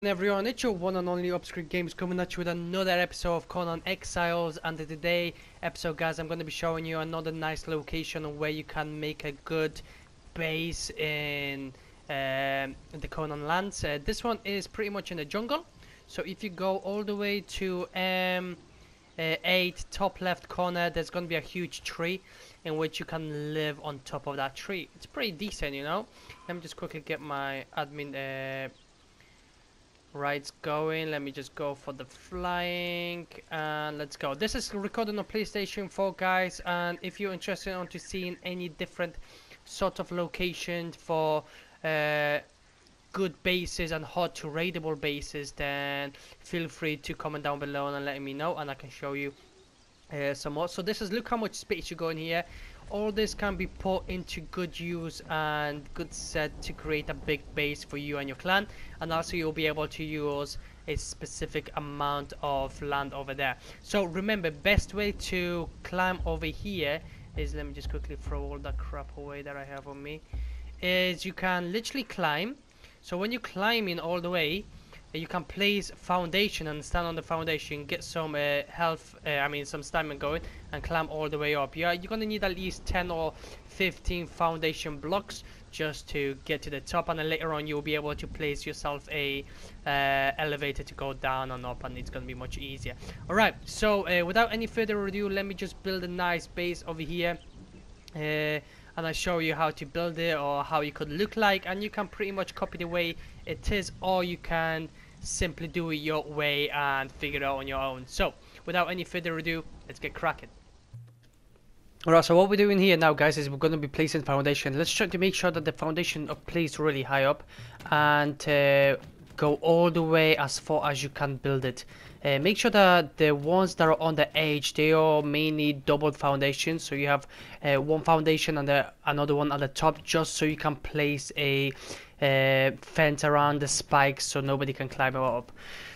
Everyone, it's your one and only Upscreen Games coming at you with another episode of Conan Exiles. And in today episode, guys, I'm going to be showing you another nice location where you can make a good base in the Conan lands. This one is pretty much in the jungle. So if you go all the way to 8 top left corner, there's going to be a huge tree in which you can live on top of that tree. It's pretty decent, you know. Let me just quickly get my admin rights going. Let me just go for the flying and let's go. This is recorded on PlayStation 4, guys, and if you're interested in seeing any different sort of location for good bases and hard to raidable bases, then feel free to comment down below and let me know and I can show you some more. So this is, look how much space you go in here. All this can be put into good use and good set to create a big base for you and your clan, and also you'll be able to use a specific amount of land over there. So remember, best way to climb over here is, let me just quickly throw all that crap away that I have on me, is you can literally climb. So when you climb in all the way, you can place foundation and stand on the foundation, get some health, some stamina going, and climb all the way up. You're gonna need at least 10 or 15 foundation blocks just to get to the top, and then later on you'll be able to place yourself a elevator to go down and up, and it's gonna be much easier. Alright, so without any further ado, let me just build a nice base over here. And I show you how to build it or how it could look like, and you can pretty much copy the way it is, or you can simply do it your way and figure it out on your own. So without any further ado, let's get cracking. Alright, so what we're doing here now, guys, is we're going to be placing foundation. Let's try to make sure that the foundation are placed really high up, and go all the way as far as you can build it. Make sure that the ones that are on the edge, they are mainly doubled foundations, so you have one foundation and another one at the top, just so you can place a fence around the spikes so nobody can climb up.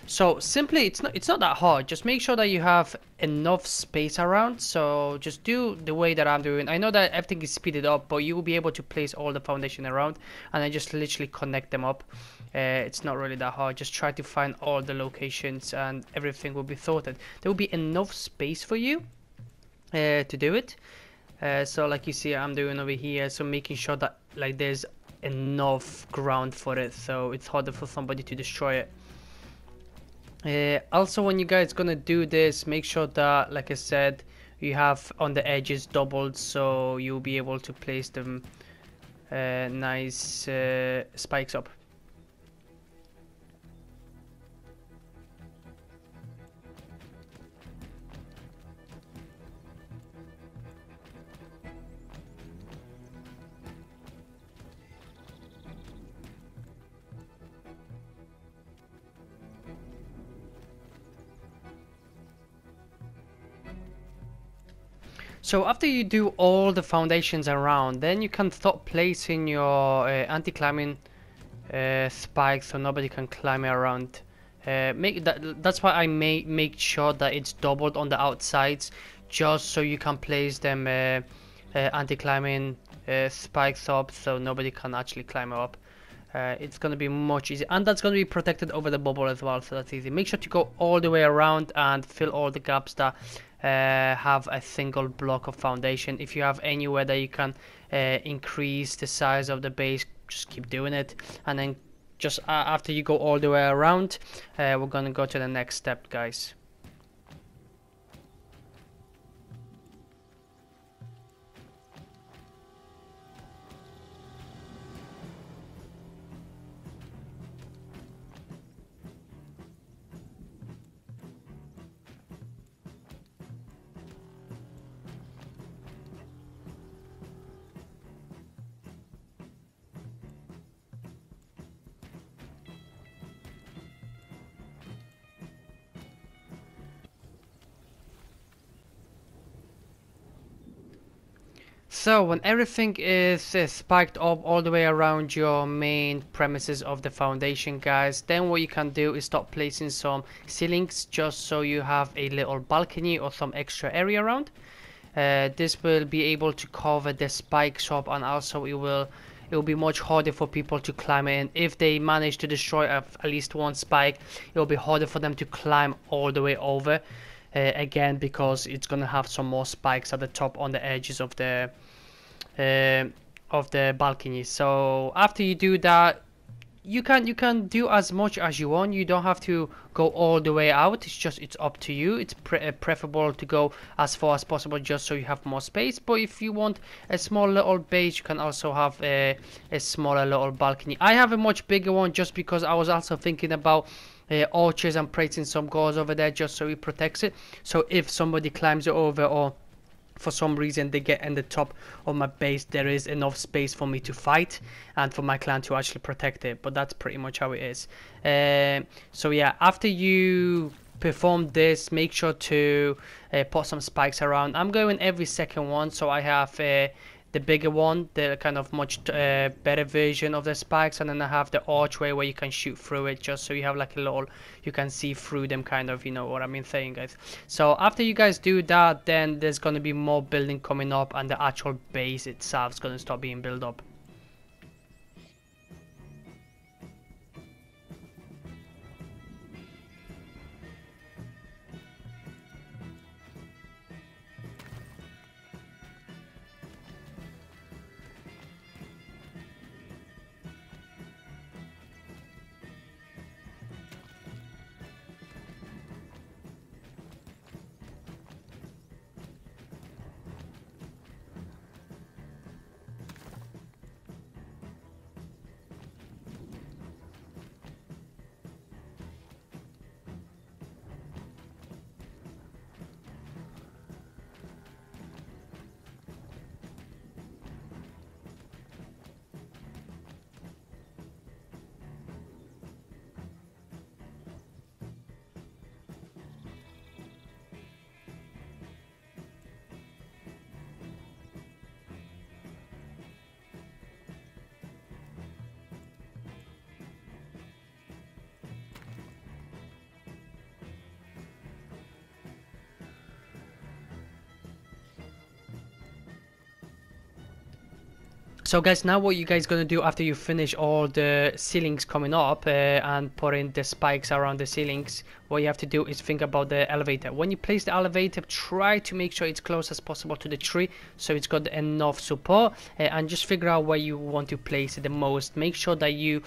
So simply, it's not that hard. Just make sure that you have enough space around. So just do the way that I'm doing. I know that everything is speeded up, but you will be able to place all the foundation around and then just literally connect them up. It's not really that hard. Just try to find all the locations and everything will be sorted. There will be enough space for you to do it. So like you see, I'm doing over here. So making sure that like there's enough ground for it, so it's harder for somebody to destroy it. Also, when you guys gonna do this, make sure that, like I said, you have on the edges doubled, so you'll be able to place them nice spikes up. So after you do all the foundations around, then you can start placing your anti-climbing spikes so nobody can climb around. That's why I make sure that it's doubled on the outsides, just so you can place them anti-climbing spikes up so nobody can actually climb up. It's going to be much easier, and that's going to be protected over the bubble as well, so that's easy. Make sure to go all the way around and fill all the gaps that have a single block of foundation. If you have anywhere that you can increase the size of the base, just keep doing it, and then just after you go all the way around, we're going to go to the next step, guys. So when everything is spiked up all the way around your main premises of the foundation, guys, then what you can do is start placing some ceilings, just so you have a little balcony or some extra area around. This will be able to cover the spikes up, and also it will it will be much harder for people to climb in. If they manage to destroy at least one spike, it will be harder for them to climb all the way over again, because it's gonna have some more spikes at the top on the edges of the balcony. So after you do that, you can do as much as you want. You don't have to go all the way out. It's up to you. It's preferable to go as far as possible, just so you have more space. But if you want a small little base, you can also have a smaller little balcony. I have a much bigger one, just because I was also thinking about archers and placing some guards over there, just so it protects it. So if somebody climbs it over, or for some reason they get in the top of my base, there is enough space for me to fight and for my clan to actually protect it. But that's pretty much how it is. So yeah, after you perform this, make sure to put some spikes around. I'm going every second one, so I have the bigger one, the kind of much better version of the spikes, and then I have the archway where you can shoot through it, just so you have like a little, you can see through them, kind of, you know what I mean saying, guys. So after you guys do that, then there's gonna be more building coming up, and the actual base itself is gonna start being built up. So guys, now what you guys gonna do after you finish all the ceilings coming up and put in the spikes around the ceilings, what you have to do is think about the elevator. When you place the elevator, try to make sure it's close as possible to the tree, so it's got enough support, and just figure out where you want to place it the most. Make sure that you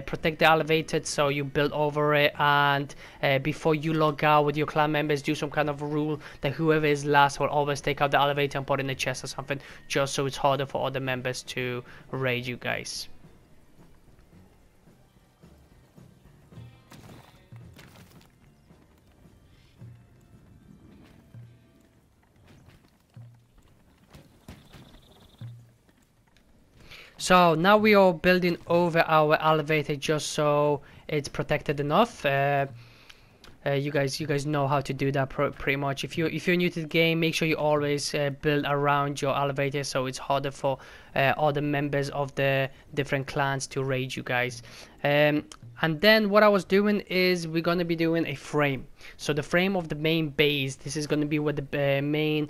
protect the elevator, so you build over it, and before you log out with your clan members, do some kind of rule that whoever is last will always take out the elevator and put in a chest or something, just so it's harder for other members to raid you guys. So now we are building over our elevator, just so it's protected enough. You guys know how to do that pretty much. If you're new to the game, make sure you always build around your elevator, so it's harder for other members of the different clans to raid you guys. And then what I was doing is we're gonna be doing a frame. So the frame of the main base, this is gonna be where the main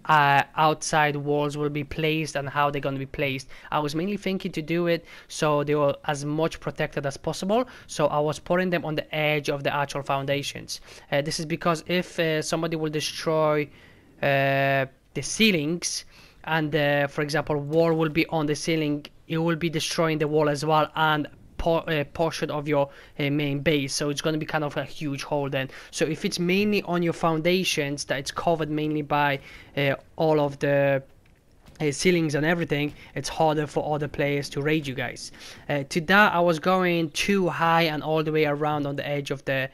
outside walls will be placed and how they're gonna be placed. I was mainly thinking to do it so they were as much protected as possible. So I was putting them on the edge of the actual foundations. This is because if somebody will destroy the ceilings, and for example wall will be on the ceiling, it will be destroying the wall as well, and portion of your main base, so it's going to be kind of a huge hole then. So if it's mainly on your foundations, that it's covered mainly by all of the ceilings and everything, it's harder for other players to raid you guys. To that I was going too high and all the way around on the edge of the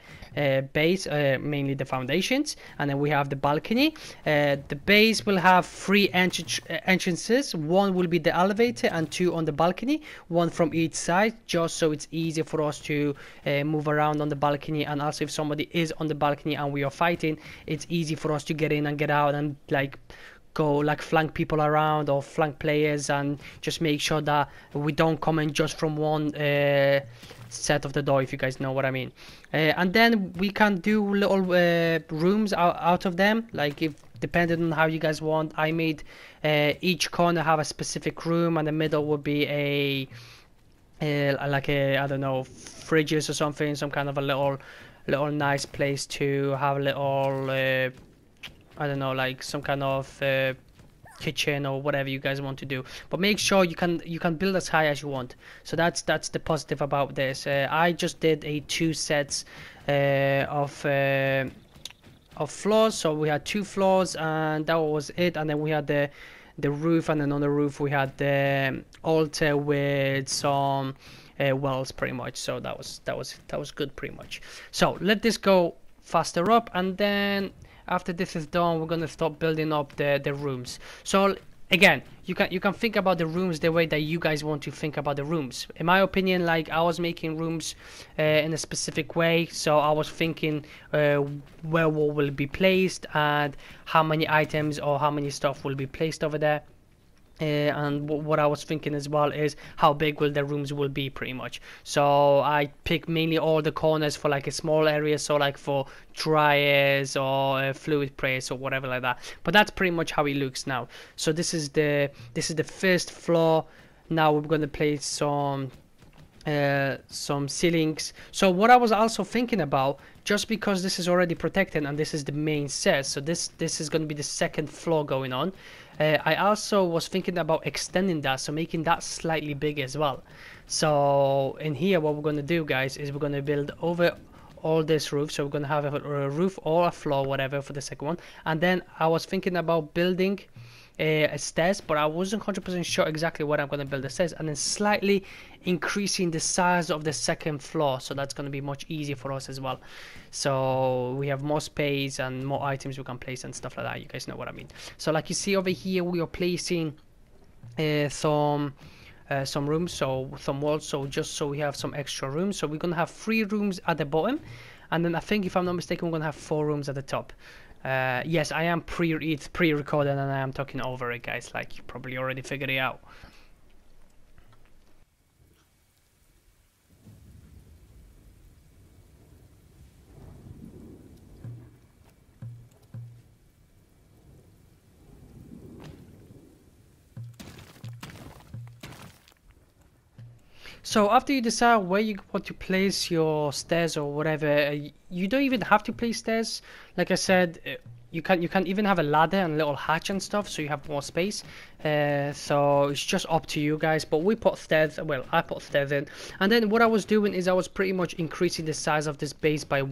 base, mainly the foundations, and then we have the balcony. The base will have three entrances. One will be the elevator and two on the balcony, one from each side, just so it's easier for us to move around on the balcony. And also if somebody is on the balcony and we are fighting, it's easy for us to get in and get out and like go like flank people around or flank players, and just make sure that we don't come in just from one set of the door, if you guys know what I mean. And then we can do little rooms out of them, like if depending on how you guys want. I made each corner have a specific room, and the middle would be a like a, I don't know, fridges or something, some kind of a little nice place to have a little I don't know, like some kind of kitchen or whatever you guys want to do. But make sure you can build as high as you want. So that's the positive about this. I just did a 2 sets of floors, so we had 2 floors, and that was it. And then we had the roof, and then on the roof we had the altar with some wells, pretty much. So that was good, pretty much. So let this go faster up, and then after this is done, we're gonna start building up the rooms. So again, you can think about the rooms the way that you guys want to think about the rooms. In my opinion, like, I was making rooms in a specific way, so I was thinking where what will be placed and how many items or how many stuff will be placed over there. And what I was thinking as well is how big will the rooms will be, pretty much. So I pick mainly all the corners for like a small area, so like for dryers or fluid press or whatever like that. But that's pretty much how it looks now. So this is the first floor. Now we're gonna place some ceilings. So what I was also thinking about, just because this is already protected and this is the main set, so this is going to be the second floor going on, I also was thinking about extending that, so making that slightly bigger as well. So in here, what we're going to do, guys, is we're going to build over all this roof. So we're going to have a roof or a floor, whatever, for the second one. And then I was thinking about building a stairs, but I wasn't 100% sure exactly what I'm going to build the stairs, and then slightly increasing the size of the second floor, so that's going to be much easier for us as well. So we have more space and more items we can place and stuff like that. You guys know what I mean. So like you see over here, we are placing some rooms, so some walls, so just so we have some extra rooms. So we're going to have 3 rooms at the bottom, and then I think, if I'm not mistaken, we're going to have 4 rooms at the top. Yes, I am pre-recorded and I am talking over it, guys, like you probably already figured it out. So after you decide where you want to place your stairs or whatever, you don't even have to place stairs. Like I said, you can even have a ladder and a little hatch and stuff, so you have more space. So it's just up to you guys. But we put stairs. Well, I put stairs in, and then what I was doing is I was pretty much increasing the size of this base by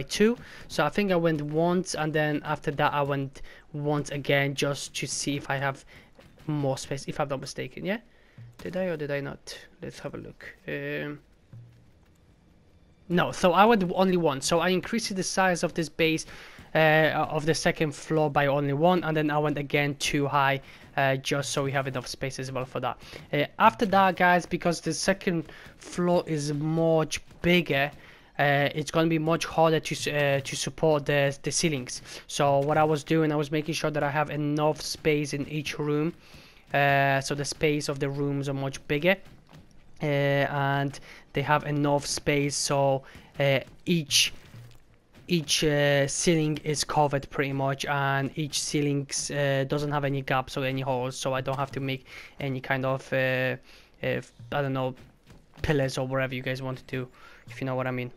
2. So I think I went once, and then after that I went once again, just to see if I have more space, if I'm not mistaken. Yeah. Did I or did I not? Let's have a look. No, so I went only once. So I increased the size of this base of the second floor by only 1, and then I went again too high, just so we have enough space as well for that. After that, guys, because the second floor is much bigger, it's going to be much harder to support the ceilings. So what I was doing, I was making sure that I have enough space in each room. So the space of the rooms are much bigger, and they have enough space, so each ceiling is covered pretty much, and each ceiling doesn't have any gaps or any holes, so I don't have to make any kind of I don't know, pillars or whatever you guys want to do, if you know what I mean.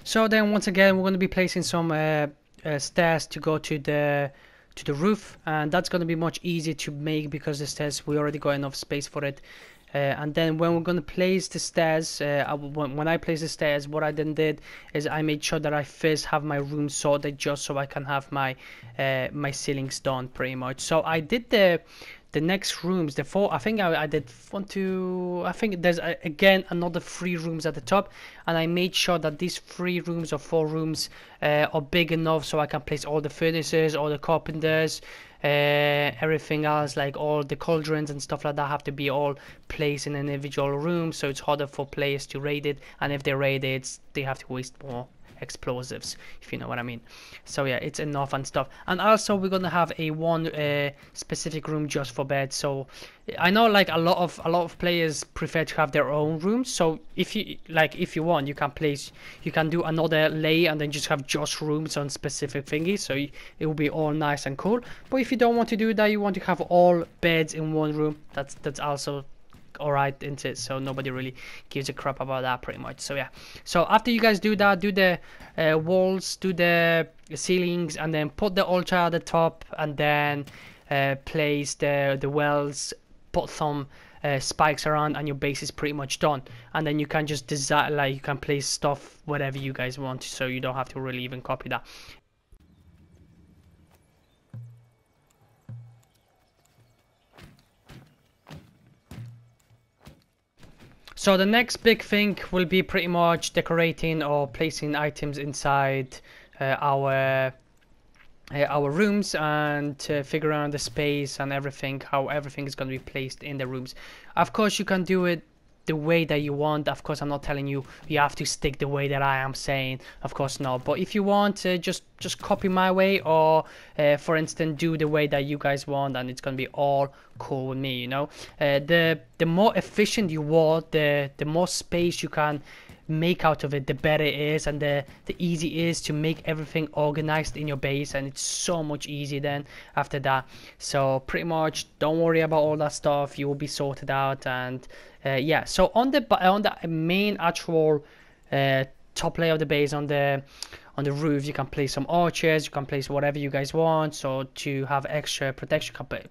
So then once again, we're going to be placing some stairs to go to the roof, and that's going to be much easier to make because the stairs, we already got enough space for it. And then when we're going to place the stairs, when I place the stairs, what I then did is I made sure that I first have my room sorted, just so I can have my my ceilings done, pretty much. So I did the the next rooms, the four, I think I did one, two, I think there's again another 3 rooms at the top, and I made sure that these 3 rooms or 4 rooms are big enough so I can place all the furnaces, all the carpenters, everything else, like all the cauldrons and stuff like that have to be all placed in an individual room, so it's harder for players to raid it, and if they raid it, they have to waste more explosives, if you know what I mean. So yeah, it's enough and stuff. And also we're gonna have a one specific room just for beds. So I know like a lot of players prefer to have their own rooms, so if you want, you can do another lay and then just have just rooms on specific thingies, so it will be all nice and cool. But if you don't want to do that, you want to have all beds in one room, that's also alright into it, so nobody really gives a crap about that pretty much. So yeah, so after you guys do that, do the walls, do the ceilings, and then put the altar at the top, and then place the wells, put some spikes around, and your base is pretty much done. And then you can just design, like, you can place stuff whatever you guys want, so you don't have to really even copy that. So the next big thing will be pretty much decorating or placing items inside our rooms, and figure out the space and everything, how everything is going to be placed in the rooms. Of course, you can do it the way that you want. Of course, I'm not telling you have to stick the way that I am saying, of course not. But if you want to just copy my way, or for instance do the way that you guys want, and it's gonna be all cool with me, you know. The more efficient you are, the more space you can make out of it, the better it is, and the easy it is to make everything organized in your base, and it's so much easier then after that. So pretty much don't worry about all that stuff, you will be sorted out. And yeah, so on the main actual top layer of the base, on the roof, you can place some archers, you can place whatever you guys want, so to have extra protection. You can put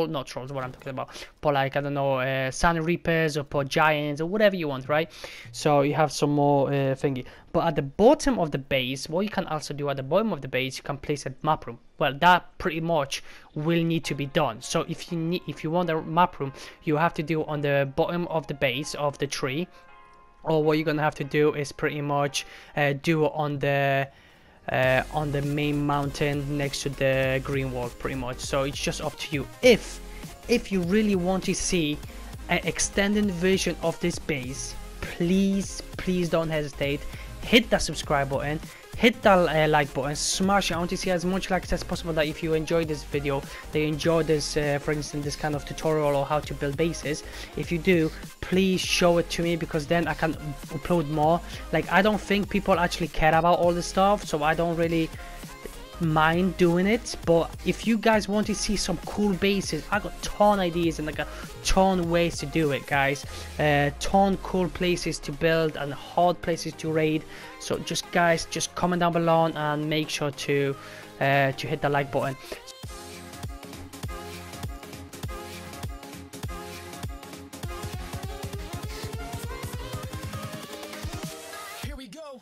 not trolls, what I'm talking about, but like, I don't know, sun reapers, or put giants, or whatever you want, right? So you have some more thingy. But at the bottom of the base, what you can also do at the bottom of the base, you can place a map room. Well, that pretty much will need to be done. So if you want a map room, you have to do on the bottom of the base of the tree, or what you're gonna have to do is pretty much do on the main mountain next to the green wall, pretty much. So it's just up to you. If you really want to see an extended version of this base, please don't hesitate, hit that subscribe button, hit that like button, smash it. I want to see as much likes as possible, that if you enjoyed this video, they enjoy this for instance this kind of tutorial or how to build bases. If you do, please show it to me, because then I can upload more. Like, I don't think people actually care about all this stuff, so I don't really mind doing it. But if you guys want to see some cool bases, I got ton ideas and like a ton ways to do it, guys. Ton cool places to build and hard places to raid. So just guys, just comment down below and make sure to hit the like button. Here we go.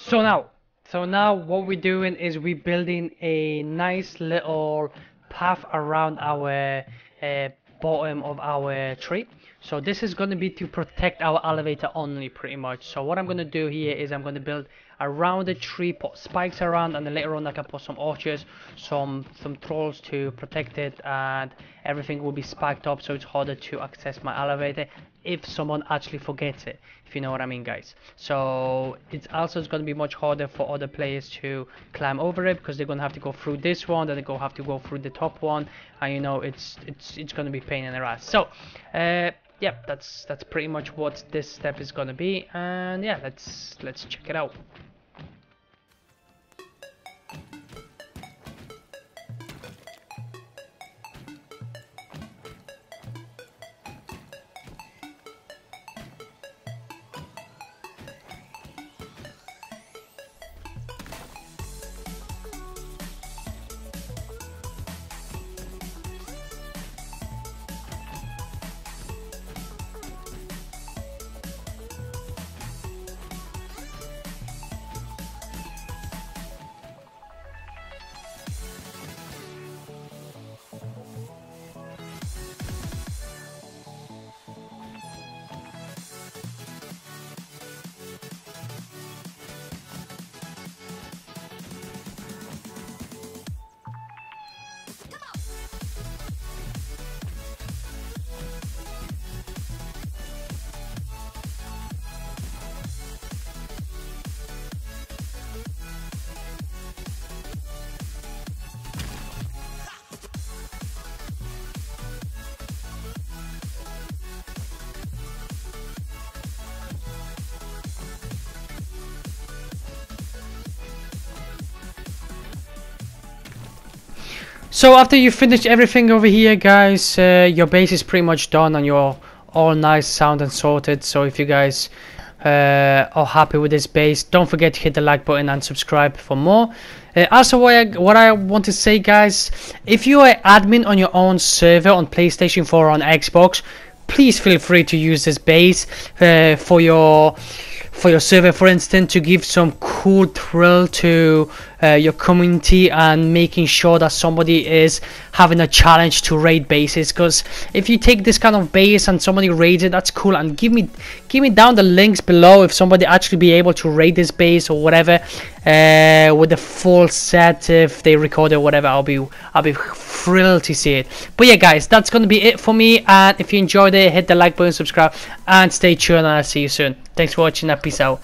So now what we're doing is we're building a nice little path around our uh, bottom of our tree. So this is going to be to protect our elevator only, pretty much. So what I'm going to do here is I'm going to build around the tree, put spikes around, and then later on I can put some archers, some trolls to protect it, and everything will be spiked up so it's harder to access my elevator if someone actually forgets it, if you know what I mean, guys. So it's also going to be much harder for other players to climb over it, because they're going to have to go through this one, then they go have to go through the top one, and you know it's going to be pain in the ass. So yeah, that's pretty much what this step is going to be, and yeah, let's check it out. So after you finish everything over here, guys, your base is pretty much done and you're all nice, sound and sorted. So if you guys are happy with this base, don't forget to hit the like button and subscribe for more. Also, what I want to say, guys, if you are admin on your own server on PlayStation 4 or on Xbox, please feel free to use this base for your server, for instance, to give some cool thrill to your community and making sure that somebody is having a challenge to raid bases. Because if you take this kind of base and somebody raids it, that's cool. And give me down the links below if somebody actually be able to raid this base or whatever with the full set. If they record it or whatever, I'll be thrilled to see it. But yeah, guys, that's gonna be it for me. And if you enjoyed it, hit the like button, subscribe, and stay tuned. And I'll see you soon. Thanks for watching. Peace out.